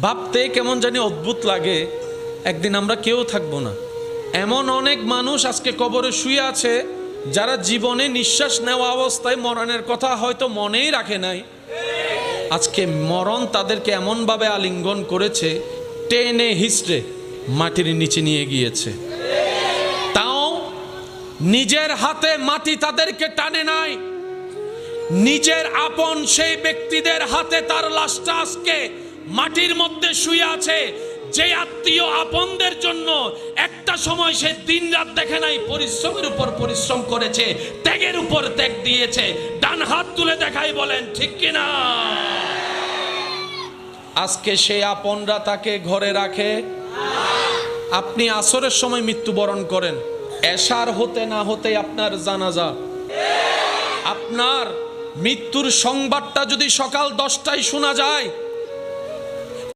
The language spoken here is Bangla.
ভাবতে কেমন জানি অদ্ভুত লাগে, একদিন আমরা কেউ থাকবো না। এমন অনেক মানুষ আজকে কবরে শুয়ে আছে যারা জীবনে নিঃশ্বাস নেওয়া অবস্থায় মরণের কথা হয়তো মনেই রাখে নাই। আজকে মরণ তাদেরকে এমনভাবে আলিঙ্গন করেছে, টেনে হিস্ট্রে মাটির নিচে নিয়ে গিয়েছে। তাও নিজের হাতে মাটি তাদেরকে টানে নাই, নিজের আপন সেই ব্যক্তিদের হাতে তার লাশটা আজকে মাটির মধ্যে শুয়ে আছে। যে আত্মীয় আপনদের জন্য একটা সময় সে দিন রাত দেখে নাই, পরিশ্রমের উপর পরিশ্রম করেছে, ত্যাগের উপর ত্যাগ দিয়েছে, ডান হাত তুলে দেখাই বলেন ঠিক কিনা? আজকে সেই আপনরা তাকে ঘরে রাখে। আপনি আসরের সময় মৃত্যুবরণ করেন, এশার হতে না হতে আপনার জানাজা। আপনার মৃত্যুর সংবাদটা যদি সকাল 10টায় শোনা যায়,